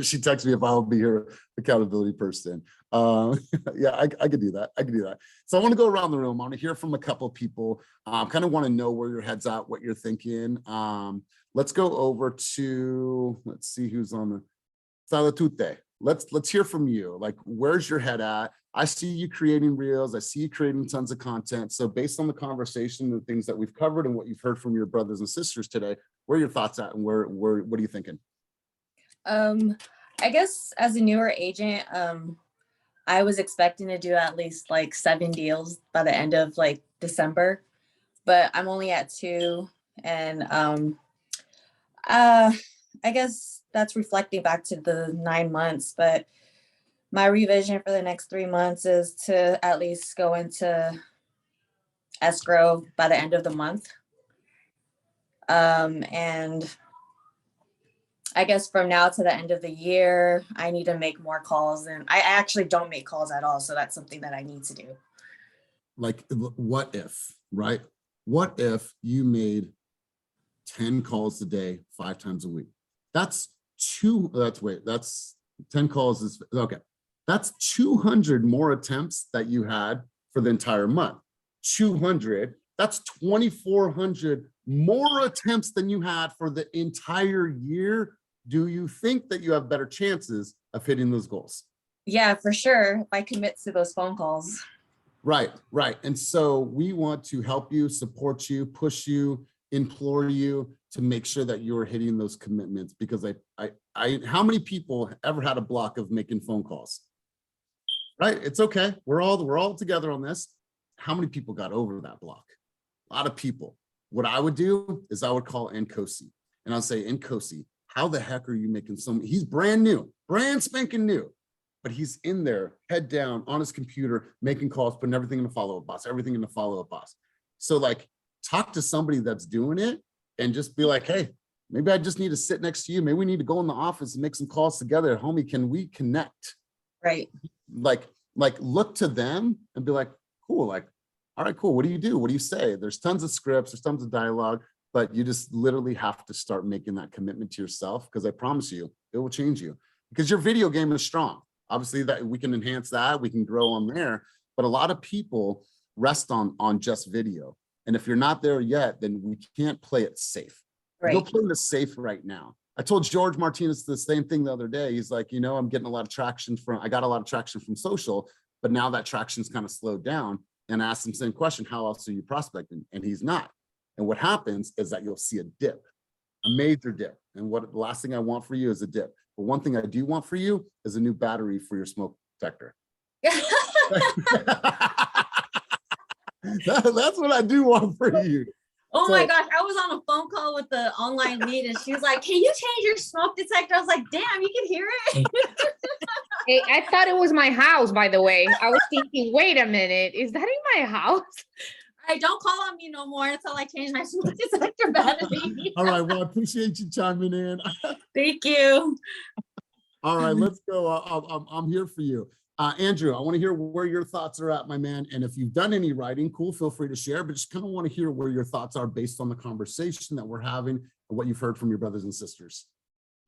She texts me if I'll be her accountability person. Yeah, I could do that. I could do that. So I want to go around the room. I want to hear from a couple of people. Kind of want to know where your head's at, what you're thinking. Let's go over to, let's see who's on the Salutute. Let's hear from you. Like, where's your head at? I see you creating reels. I see you creating tons of content. So based on the conversation, the things that we've covered and what you've heard from your brothers and sisters today, where are your thoughts at and what are you thinking? I guess as a newer agent, I was expecting to do at least like 7 deals by the end of like December, but I'm only at 2. And I guess that's reflecting back to the 9 months, but my revision for the next 3 months is to at least go into escrow by the end of the month. And I guess from now to the end of the year, I need to make more calls, and I actually don't make calls at all. So that's something that I need to do. Like, what if, right? What if you made 10 calls a day, 5 times a week? That's 10 calls is, okay. That's 200 more attempts that you had for the entire month. 200, that's 2,400 more attempts than you had for the entire year. Do you think that you have better chances of hitting those goals? Yeah, for sure. If I commit to those phone calls. Right, right. And so we want to help you, support you, push you, implore you to make sure that you're hitting those commitments, because how many people ever had a block of making phone calls? Right? It's okay. We're all together on this. How many people got over that block? A lot of people. What I would do is I would call Nkosi and I'll say, Nkosi, how the heck are you making so many? He's brand new, brand spanking new, but he's in there, head down on his computer, making calls, putting everything in the follow-up box, everything in the follow-up box. So like, talk to somebody that's doing it and just be like, hey, maybe I just need to sit next to you. Maybe we need to go in the office and make some calls together. Homie, can we connect? Right. Like look to them and be like, cool, like, all right, cool. What do you do? What do you say? There's tons of scripts, there's tons of dialogue, but you just literally have to start making that commitment to yourself, because I promise you, it will change you, because your video game is strong. Obviously that we can enhance that, we can grow on there, but a lot of people rest on just video. And if you're not there yet, then we can't play it safe. Right. Go play the safe right now. I told George Martinez the same thing the other day. He's like, I'm getting a lot of traction I got a lot of traction from social, but now that traction's kind of slowed down. And I asked him the same question, how else are you prospecting? And he's not. And what happens is that you'll see a dip, a major dip. And the last thing I want for you is a dip. But one thing I do want for you is a new battery for your smoke detector. That's what I do want for you. Oh So- my gosh, I was on a phone call with the online lead and she was like, can you change your smoke detector? I was like, damn, you can hear it. Hey, I thought it was my house, by the way. I was thinking, wait a minute, is that in my house? All right, don't call on me no more until I change my smoke detector battery. All right, well, I appreciate you chiming in. Thank you. All right, let's go. I'm here for you. Andrew, I want to hear where your thoughts are at, my man. And if you've done any writing, cool, feel free to share, but just kind of want to hear where your thoughts are based on the conversation that we're having and what you've heard from your brothers and sisters.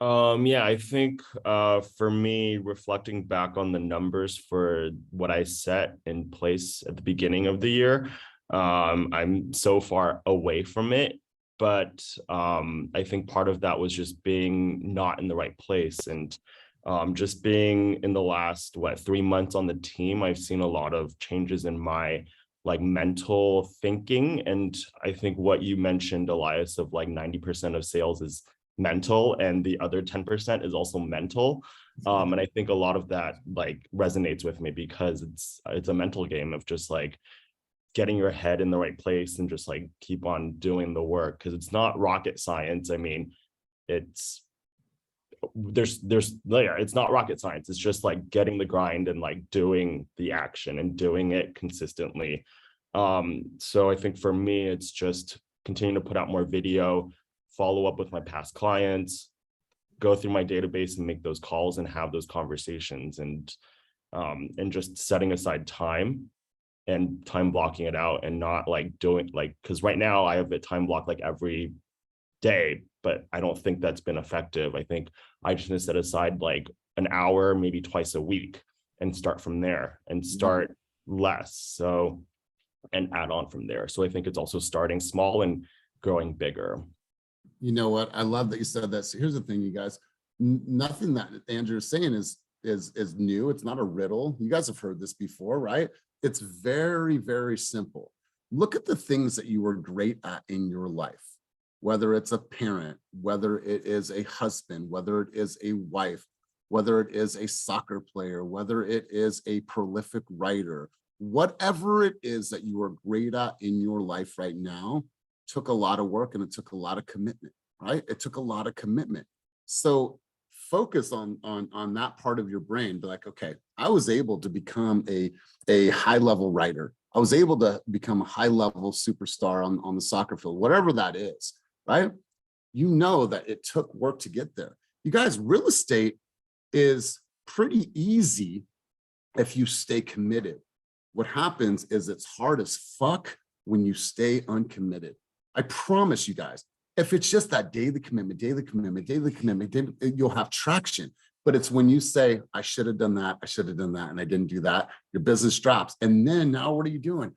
Yeah, I think for me, reflecting back on the numbers for what I set in place at the beginning of the year, I'm so far away from it. But I think part of that was just being not in the right place, and just being in the last 3 months on the team, I've seen a lot of changes in my mental thinking. And I think what you mentioned, Elias, of 90% of sales is mental and the other 10% is also mental. And I think a lot of that resonates with me, because it's a mental game of just getting your head in the right place and just keep on doing the work, because it's not rocket science. I mean, it's not rocket science. It's just getting the grind and doing the action and doing it consistently. So I think for me, it's just continuing to put out more video, follow up with my past clients, go through my database and make those calls and have those conversations, and just setting aside time and time blocking it out, and not doing because right now I have a time block every day, but I don't think that's been effective. I think I just need to set aside an hour, maybe twice a week, and start from there, and start less, so, and add on from there. So I think it's also starting small and growing bigger. You know what? I love that you said that. So here's the thing, you guys. Nothing that Andrew is saying is new. It's not a riddle. You guys have heard this before, right? It's very, very simple. Look at the things that you were great at in your life, whether it's a parent, whether it is a husband, whether it is a wife, whether it is a soccer player, whether it is a prolific writer, whatever it is that you are great at in your life right now, took a lot of work and it took a lot of commitment, right? It took a lot of commitment. So focus on that part of your brain. Be like, okay, I was able to become a high-level writer. I was able to become a high-level superstar on the soccer field, whatever that is, right? You know that it took work to get there. You guys, real estate is pretty easy if you stay committed. What happens is it's hard as fuck when you stay uncommitted. I promise you guys, if it's just that daily commitment, you'll have traction. But it's when you say, I should have done that, and I didn't do that, your business drops. And then now what are you doing?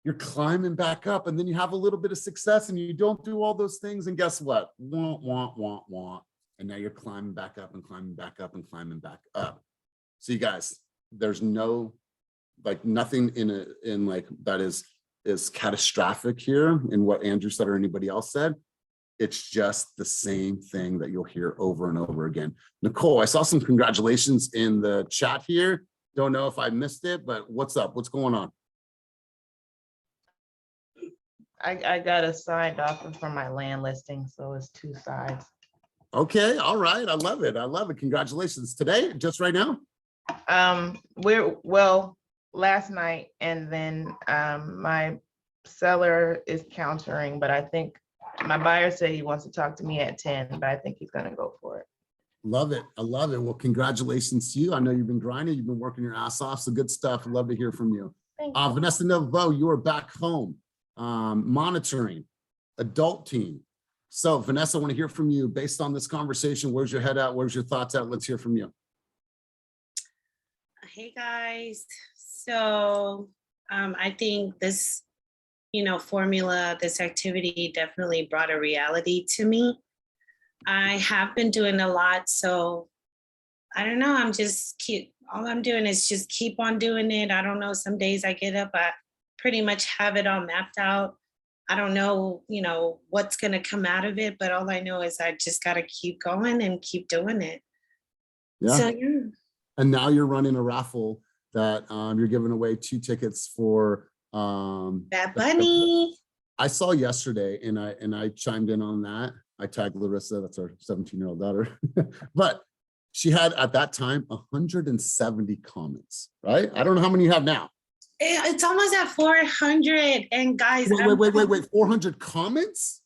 You're climbing back up, and then you have a little bit of success and you don't do all those things. And guess what? Wah. And now you're climbing back up and climbing back up and climbing back up. So you guys, there's no like nothing in like that is catastrophic here in what Andrew said or anybody else said. It's just the same thing that you'll hear over and over again. Nicole, I saw some congratulations in the chat here. Don't know if I missed it, but what's up? What's going on? I got a signed offer for my land listing, so it's 2 sides. Okay, all right. I love it. I love it. Congratulations. Today, just right now? Well, last night, and then my seller is countering, but I think my buyer said he wants to talk to me at 10, but I think he's gonna go for it. Love it. I love it. Well, congratulations to you. I know you've been grinding. You've been working your ass off. So good stuff. I'd love to hear from you. Thank you. Vanessa Novo, you are back home, monitoring, adult team. So Vanessa, I want to hear from you based on this conversation. Where's your head at? Where's your thoughts at? Let's hear from you. Hey guys. So I think this, formula, this activity definitely brought a reality to me. I have been doing a lot, so I don't know. All I'm doing is just keep on doing it. I don't know. Some days I get up, I pretty much have it all mapped out. I don't know, what's going to come out of it, but all I know is I just got to keep going and keep doing it. Yeah. So, yeah. And now you're running a raffle that you're giving away 2 tickets for Bad Bunny. I saw yesterday and I chimed in on that. I tagged Larissa, that's our 17-year-old daughter. But she had at that time 170 comments, right? I don't know how many you have now. It's almost at 400. And guys, wait, 400 comments?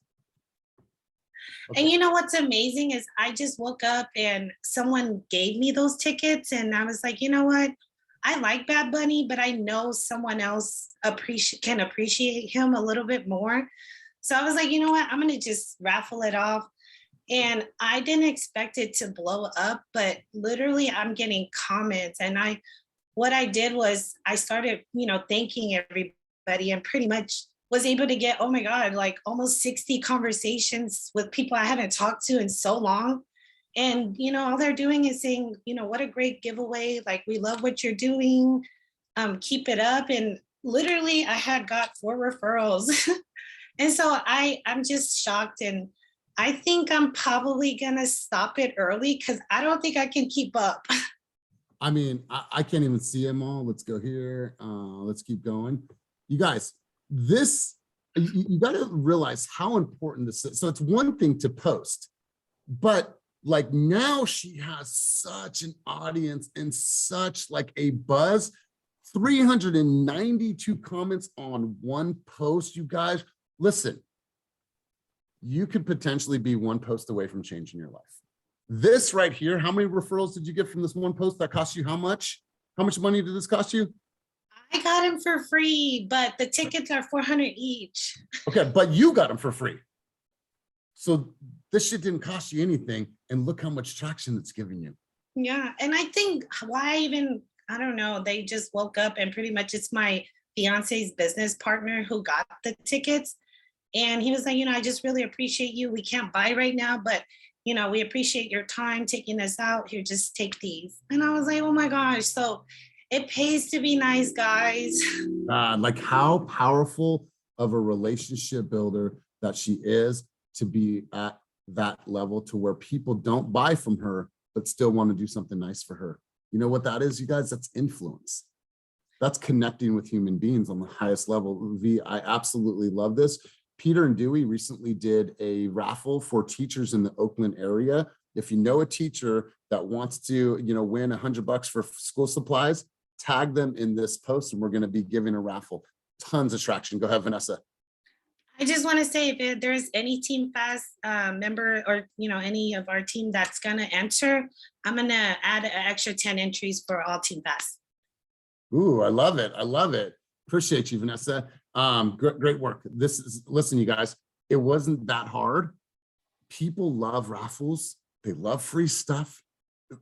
Okay. And you know what's amazing is I just woke up and someone gave me those tickets and I was like, you know what? I like Bad Bunny, but I know someone else can appreciate him a little bit more. So I was like, you know what? I'm going to just raffle it off. And I didn't expect it to blow up, but literally I'm getting comments. And what I did was I started, thanking everybody and pretty much was able to get, oh my God, like almost 60 conversations with people I haven't talked to in so long. And, all they're doing is saying, what a great giveaway. Like, we love what you're doing. Keep it up. And literally I had got 4 referrals. And so I'm just shocked. And I think I'm probably going to stop it early because I don't think I can keep up. I mean, I can't even see them all. Let's go here. Let's keep going. You guys, you got to realize how important this is. So it's one thing to post, but like now she has such an audience and such like a buzz. 392 comments on one post, you guys. Listen, you could potentially be one post away from changing your life. This right here, how many referrals did you get from this one post that cost you how much? How much money did this cost you? I got them for free, but the tickets are $400 each. Okay, but you got them for free. So this shit didn't cost you anything, and look how much traction it's giving you. Yeah, and I think I don't know, they just woke up and pretty much it's my fiance's business partner who got the tickets. And he was like, I just really appreciate you. We can't buy right now, but we appreciate your time taking us out here. Just take these. And I was like, oh my gosh. So it pays to be nice, guys. Like how powerful of a relationship builder that she is to be at that level to where people don't buy from her, but still want to do something nice for her. You know what that is, you guys? That's influence. That's connecting with human beings on the highest level. V, I absolutely love this. Peter and Dewey recently did a raffle for teachers in the Oakland area. If you know a teacher that wants to, win $100 for school supplies, tag them in this post and we're going to be giving a raffle. Tons of traction. Go ahead, Vanessa. I just want to say if there's any Team Fast member or, any of our team that's going to enter, I'm going to add an extra 10 entries for all Team Fast. Ooh, I love it. I love it. Appreciate you, Vanessa. Great work. Listen, you guys, it wasn't that hard. People love raffles. They love free stuff.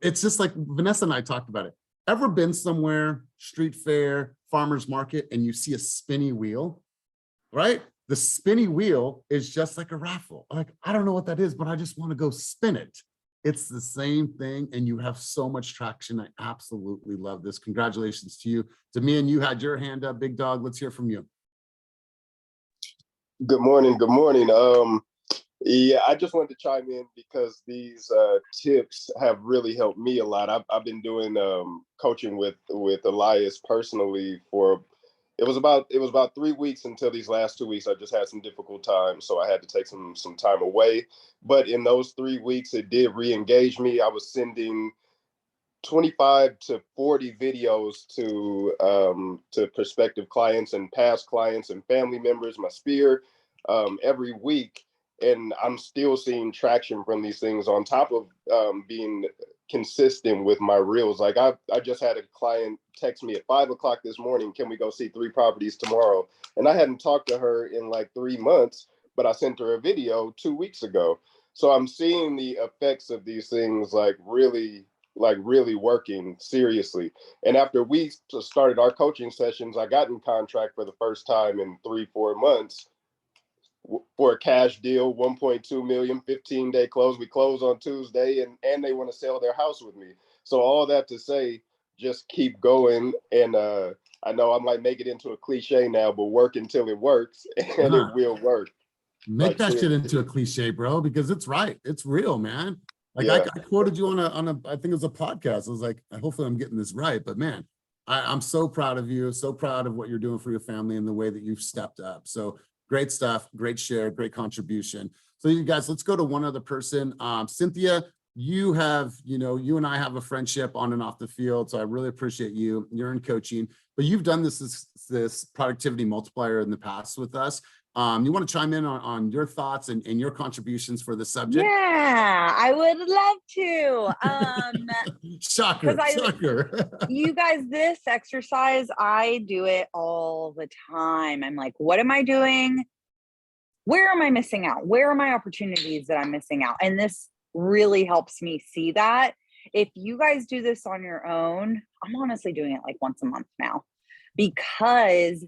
It's just like Vanessa and I talked about it. Ever been somewhere, street fair, farmer's market, and you see a spinny wheel, right? The spinny wheel is just like a raffle. Like, I don't know what that is, but I just want to go spin it. It's the same thing, and you have so much traction. I absolutely love this. Congratulations to you. Damian, you had your hand up, big dog. Let's hear from you. Good morning. Good morning. Yeah, I just wanted to chime in because these tips have really helped me a lot. I've been doing coaching with Elias personally for it was about 3 weeks until these last 2 weeks. I just had some difficult times, so I had to take some time away. But in those 3 weeks, it did re-engage me. I was sending 25 to 40 videos to prospective clients and past clients and family members, my sphere, every week. And I'm still seeing traction from these things on top of being consistent with my reels. Like I just had a client text me at 5 o'clock this morning, can we go see 3 properties tomorrow? And I hadn't talked to her in like 3 months, but I sent her a video 2 weeks ago. So I'm seeing the effects of these things like really working seriously. And after we started our coaching sessions, I got in contract for the first time in 3-4 months for a cash deal, 1.2 million, 15-day close. We close on Tuesday, and they want to sell their house with me. So all that to say, just keep going. And I know I might make it into a cliche now, but work until it works, and it will work. Make that shit into a cliche, bro, because it's right. It's real, man. Like Yeah. I quoted you on a I think it was a podcast. I was like, hopefully I'm getting this right, but man, I'm so proud of you. So proud of what you're doing for your family and the way that you've stepped up. So great stuff, great share, great contribution. So you guys, let's go to one other person. Cynthia, you and I have a friendship on and off the field. So I really appreciate you. You're in coaching, but you've done this productivity multiplier in the past with us. You want to chime in on your thoughts and your contributions for the subject? Yeah, I would love to. Shocker. You guys, this exercise, I do it all the time. I'm like, what am I doing? Where am I missing out? Where are my opportunities that I'm missing out? And this really helps me see that. If you guys do this on your own, I'm honestly doing it like once a month now, because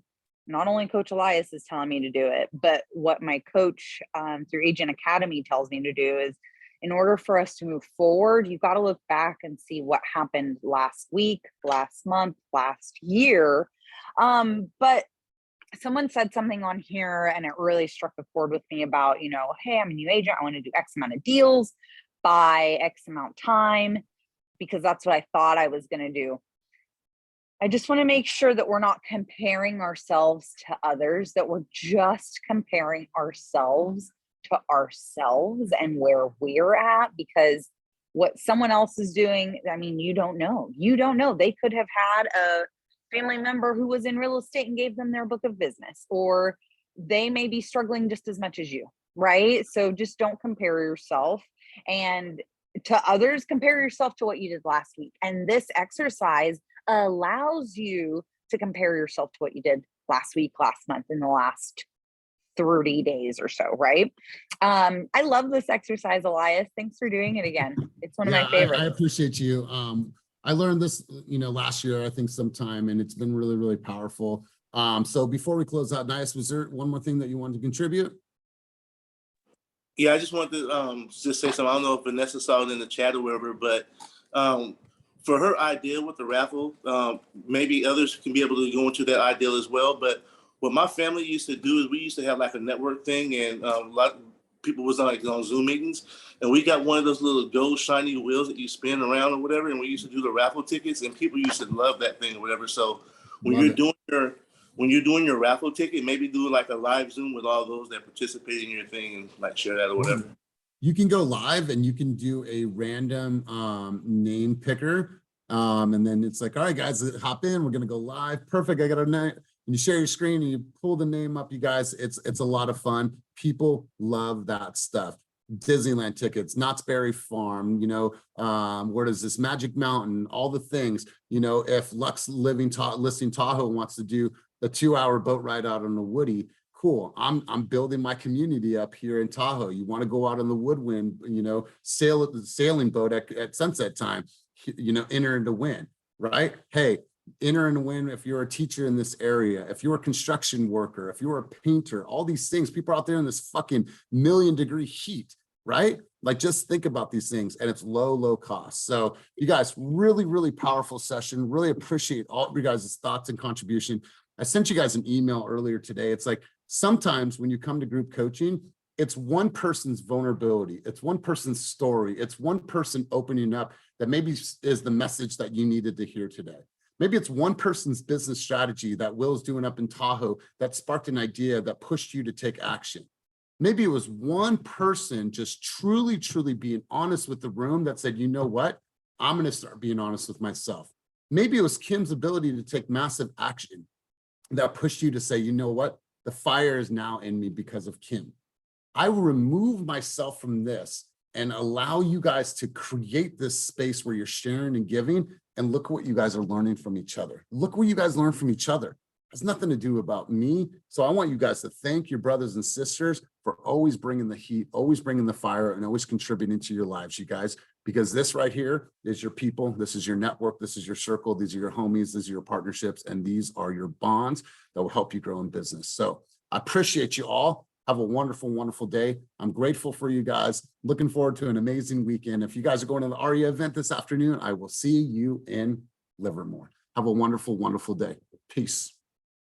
not only Coach Elias is telling me to do it, but what my coach through Agent Academy tells me to do is, in order for us to move forward, you've got to look back and see what happened last week, last month, last year. But someone said something on here and it really struck a chord with me about, hey, I'm a new agent. I want to do X amount of deals by X amount time, because that's what I thought I was going to do. I just want to make sure that we're not comparing ourselves to others, that we're just comparing ourselves to ourselves and where we're at, because what someone else is doing, I mean, you don't know. They could have had a family member who was in real estate and gave them their book of business, or they may be struggling just as much as you, right? So just don't compare yourself and to others, compare yourself to what you did last week. And this exercise allows you to compare yourself to what you did last week, last month, in the last 30 days or so, right? I love this exercise, Elias. Thanks for doing it again. It's one of my favorites. I appreciate you. I learned this, last year, I think sometime, and it's been really, really powerful. So before we close out, Nias, was there one more thing that you wanted to contribute? Yeah, I just wanted to just say something. I don't know if Vanessa saw it in the chat or whatever, but for her idea with the raffle, maybe others can be able to go into that ideal as well. But what my family used to do is we used to have like a network thing, and a lot of people was on Zoom meetings, and we got one of those little gold shiny wheels that you spin around or whatever, and we used to do the raffle tickets, and people used to love that thing or whatever. So when you're doing your raffle ticket, maybe do like a live Zoom with all those that participate in your thing and like share that or whatever. You can go live and you can do a random name picker. And then it's like, all right, guys, hop in. We're going to go live. Perfect. I got a name. And you share your screen and you pull the name up, you guys. It's a lot of fun. People love that stuff. Disneyland tickets, Knott's Berry Farm, what is this, Magic Mountain, all the things. If Lux Listing Tahoe wants to do a 2-hour boat ride out on the Woody, cool. I'm building my community up here in Tahoe. You want to go out on the woodwind, sail at the sailing boat at sunset time, enter and to win, right? Hey, enter and to win if you're a teacher in this area, if you're a construction worker, if you're a painter, all these things. People are out there in this fucking 1,000,000-degree heat, right? Like just think about these things, and it's low cost. So you guys, really powerful session. Really appreciate all of you guys' thoughts and contribution. I sent you guys an email earlier today. It's like sometimes when you come to group coaching, it's one person's vulnerability. It's one person's story. It's one person opening up that maybe is the message that you needed to hear today. Maybe it's one person's business strategy that Will's doing up in Tahoe that sparked an idea that pushed you to take action. Maybe it was one person just truly being honest with the room that said, you know what? I'm going to start being honest with myself. Maybe it was Kim's ability to take massive action that pushed you to say, you know what? The fire is now in me because of Kim. I will remove myself from this and allow you guys to create this space where you're sharing and giving, and look what you guys are learning from each other. Look what you guys learn from each other. It has nothing to do about me. So I want you guys to thank your brothers and sisters for always bringing the heat, always bringing the fire, and always contributing to your lives, you guys, because this right here is your people. This is your network. This is your circle. These are your homies. These are your partnerships. And these are your bonds that will help you grow in business. So I appreciate you all. Have a wonderful day. I'm grateful for you guys. Looking forward to an amazing weekend. If you guys are going to the ARIA event this afternoon, I will see you in Livermore. Have a wonderful day. Peace.